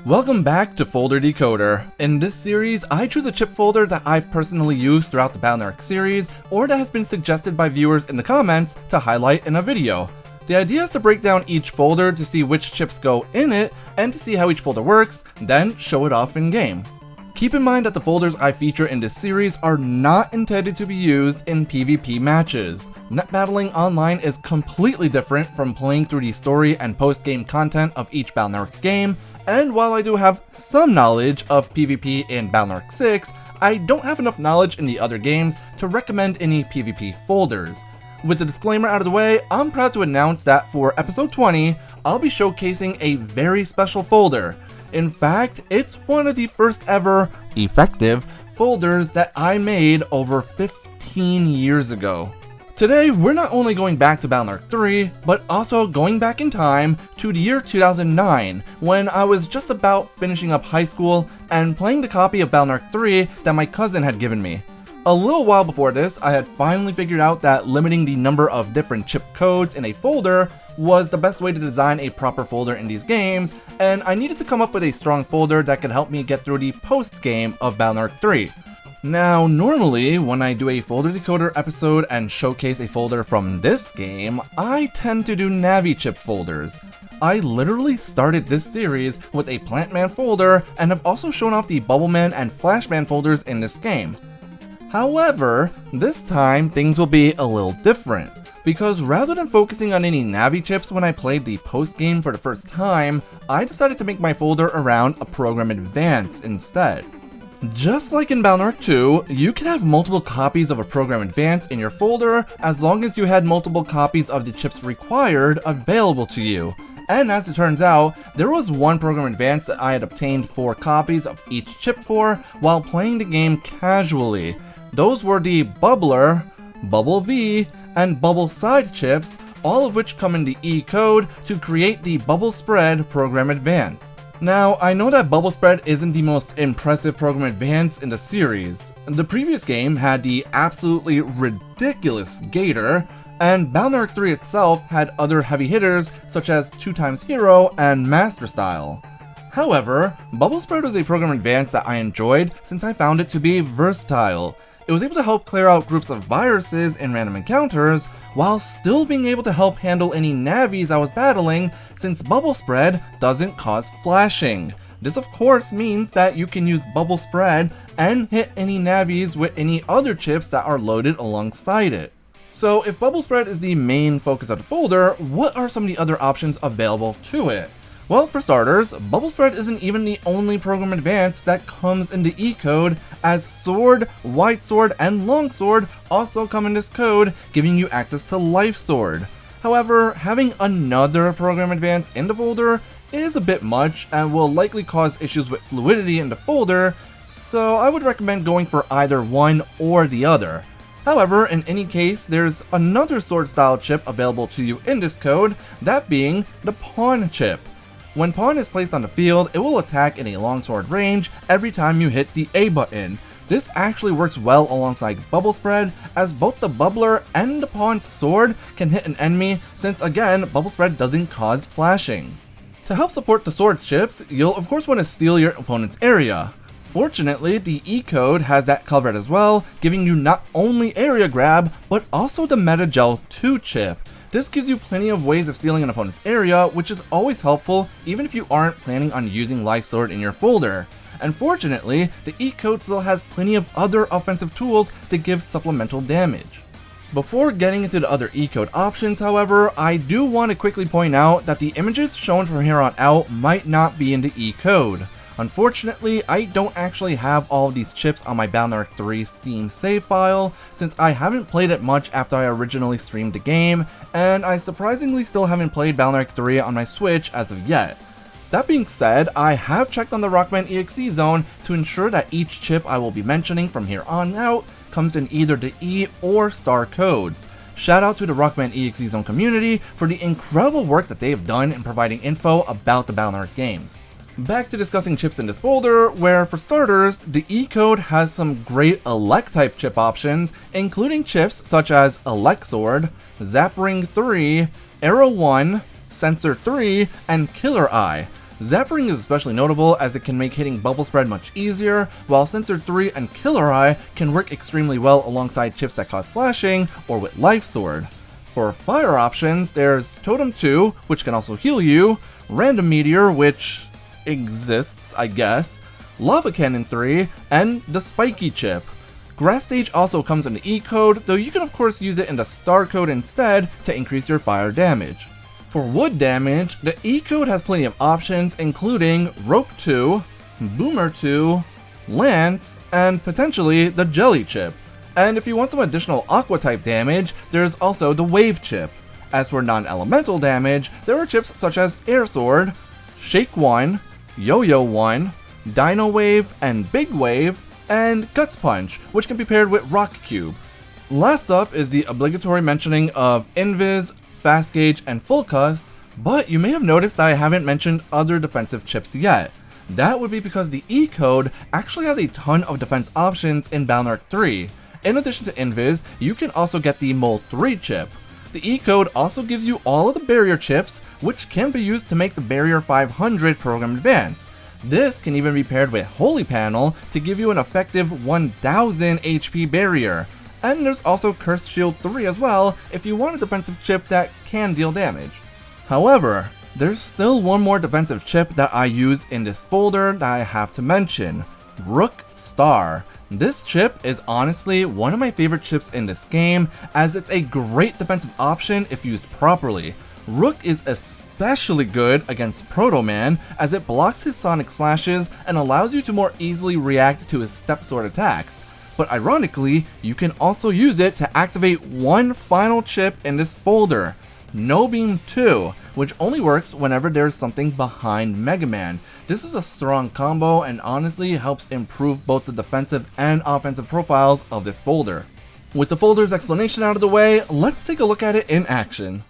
Welcome back to Folder Decoder. In this series, I choose a chip folder that I've personally used throughout the BN3's series, or that has been suggested by viewers in the comments to highlight in a video. The idea is to break down each folder to see which chips go in it, and to see how each folder works, then show it off in game. Keep in mind that the folders I feature in this series are not intended to be used in PvP matches. Net battling online is completely different from playing through the story and post-game content of each BN3 game, and while I do have some knowledge of PvP in BN3 6, I don't have enough knowledge in the other games to recommend any PvP folders. With the disclaimer out of the way, I'm proud to announce that for episode 20, I'll be showcasing a very special folder. In fact, it's one of the first ever effective folders that I made over 15 years ago. Today, we're not only going back to BN3 3, but also going back in time to the year 2009, when I was just about finishing up high school and playing the copy of BN3 3 that my cousin had given me. A little while before this, I had finally figured out that limiting the number of different chip codes in a folder was the best way to design a proper folder in these games, and I needed to come up with a strong folder that could help me get through the post-game of BN3 3. Now, normally, when I do a Folder Decoder episode and showcase a folder from this game, I tend to do Navi chip folders. I literally started this series with a Plantman folder and have also shown off the Bubbleman and Flashman folders in this game. However, this time things will be a little different, because rather than focusing on any Navi chips when I played the post-game for the first time, I decided to make my folder around a Program Advance instead. Just like in BN3 2, you can have multiple copies of a Program Advance in your folder as long as you had multiple copies of the chips required available to you. And as it turns out, there was one Program Advance that I had obtained 4 copies of each chip for while playing the game casually. Those were the Bubbler, Bubble V, and Bubble Side chips, all of which come in the E-code to create the Bubble Spread Program Advance. Now, I know that Bubble Spread isn't the most impressive Program Advance in the series. The previous game had the absolutely ridiculous Gator, and BN3 3 itself had other heavy hitters such as 2x Hero and Master Style. However, Bubble Spread was a Program Advance that I enjoyed since I found it to be versatile. It was able to help clear out groups of viruses in random encounters, while still being able to help handle any Navis I was battling, since Bubble Spread doesn't cause flashing. This of course means that you can use Bubble Spread and hit any Navis with any other chips that are loaded alongside it. So if Bubble Spread is the main focus of the folder, what are some of the other options available to it? Well, for starters, Bubble Spread isn't even the only Program Advance that comes in the E-code, as Sword, Wide Sword, and Long Sword also come in this code, giving you access to Life Sword. However, having another Program Advance in the folder is a bit much and will likely cause issues with fluidity in the folder, so I would recommend going for either one or the other. However, in any case, there's another sword style chip available to you in this code, that being the Pawn chip. When Pawn is placed on the field, it will attack in a longsword range every time you hit the A button. This actually works well alongside Bubble Spread, as both the Bubbler and the Pawn's sword can hit an enemy, since again, Bubble Spread doesn't cause flashing. To help support the sword chips, you'll of course want to steal your opponent's area. Fortunately, the E-code has that covered as well, giving you not only area grab, but also the Metagel 2 chip. This gives you plenty of ways of stealing an opponent's area, which is always helpful even if you aren't planning on using Life Sword in your folder. And fortunately, the E-code still has plenty of other offensive tools to give supplemental damage. Before getting into the other E-code options, however, I do want to quickly point out that the images shown from here on out might not be in the E-code. Unfortunately, I don't actually have all of these chips on my BN3 3 Steam save file, since I haven't played it much after I originally streamed the game, and I surprisingly still haven't played BN3 3 on my Switch as of yet. That being said, I have checked on the Rockman EXE zone to ensure that each chip I will be mentioning from here on out comes in either the E or star codes. Shout out to the Rockman EXE zone community for the incredible work that they have done in providing info about the BN3 games. Back to discussing chips in this folder, where for starters, the E-code has some great Elect type chip options, including chips such as Elect Sword, Zap Ring 3, Arrow 1, Sensor 3, and Killer Eye. Zappering is especially notable as it can make hitting bubble spread much easier, while Sensor 3 and Killer Eye can work extremely well alongside chips that cause flashing or with Life Sword. For fire options, there's Totem 2, which can also heal you, Random Meteor, which exists, I guess, Lava Cannon 3, and the Spiky chip. Grass Stage also comes in the E-code, though you can of course use it in the Star code instead to increase your fire damage. For wood damage, the E-code has plenty of options including Rope 2, Boomer 2, Lance, and potentially the Jelly chip. And if you want some additional Aqua type damage, there's also the Wave chip. As for non-elemental damage, there are chips such as Air Sword, Shake 1, Yo-Yo 1, Dino Wave and Big Wave, and Guts Punch, which can be paired with Rock Cube. Last up is the obligatory mentioning of Invis, Fast Gauge, and Full Cust, but you may have noticed that I haven't mentioned other defensive chips yet. That would be because the E-code actually has a ton of defense options in Balnark 3. In addition to Invis, you can also get the Mole 3 chip. The E-code also gives you all of the barrier chips, which can be used to make the Barrier 500 program advance. This can even be paired with Holy Panel to give you an effective 1000 HP barrier. And there's also Cursed Shield 3 as well if you want a defensive chip that can deal damage. However, there's still one more defensive chip that I use in this folder that I have to mention, Rook Star. This chip is honestly one of my favorite chips in this game as it's a great defensive option if used properly. Rook is especially good against Proto Man as it blocks his sonic slashes and allows you to more easily react to his step sword attacks. But ironically, you can also use it to activate one final chip in this folder, No Beam 2, which only works whenever there's something behind Mega Man. This is a strong combo and honestly helps improve both the defensive and offensive profiles of this folder. With the folder's explanation out of the way, let's take a look at it in action.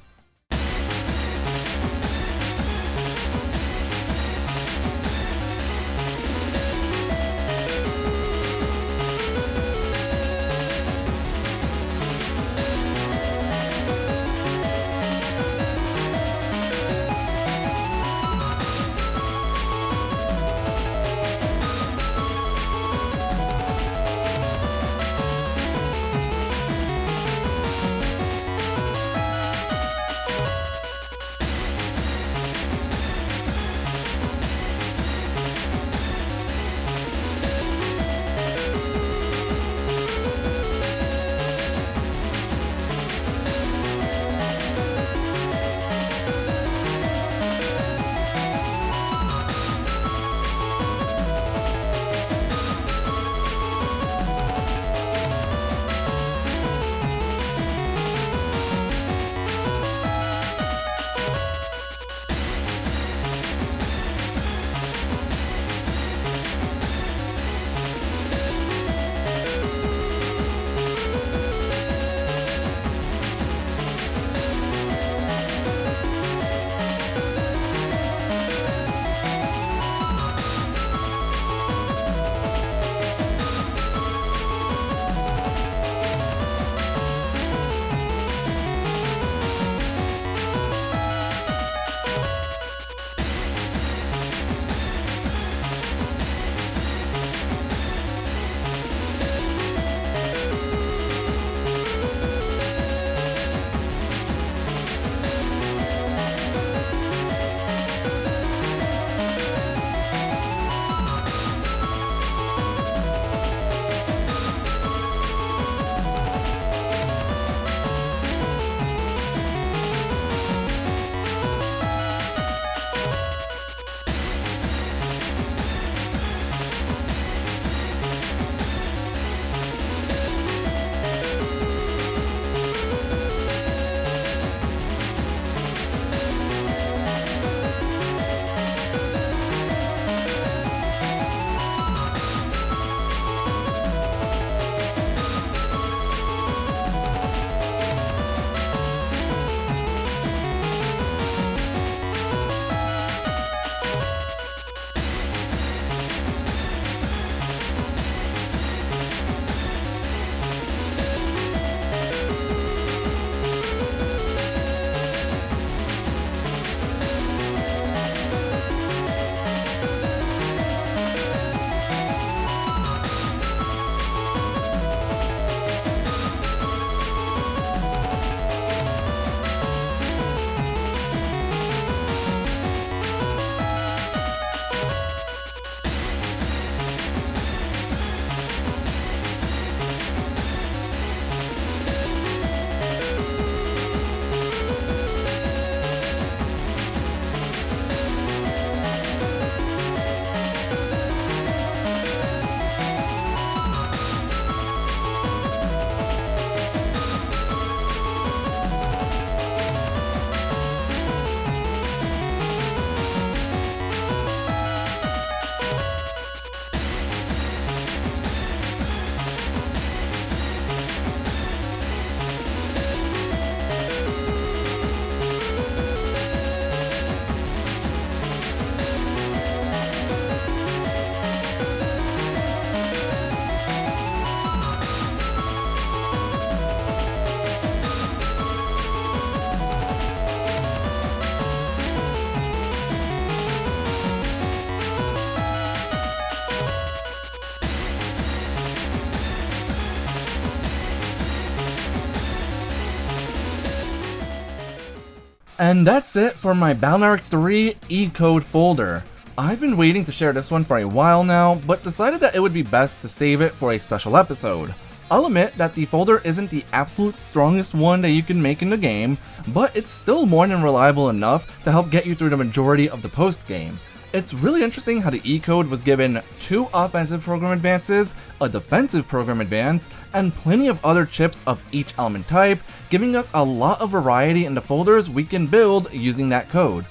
And that's it for my Balnark 3 E-code folder. I've been waiting to share this one for a while now, but decided that it would be best to save it for a special episode. I'll admit that the folder isn't the absolute strongest one that you can make in the game, but it's still more than reliable enough to help get you through the majority of the post-game. It's really interesting how the E-code was given 2 offensive program advances, a defensive program advance, and plenty of other chips of each element type, giving us a lot of variety in the folders we can build using that code.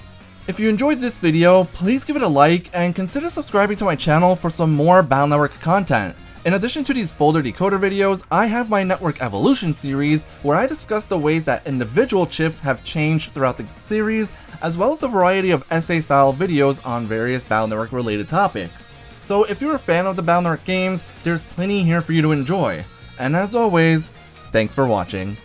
If you enjoyed this video, please give it a like and consider subscribing to my channel for some more Battle Network content. In addition to these folder decoder videos, I have my Network Evolution series where I discuss the ways that individual chips have changed throughout the series, as well as a variety of essay-style videos on various Battle Network related topics. So if you're a fan of the Battle Network games, there's plenty here for you to enjoy. And as always, thanks for watching.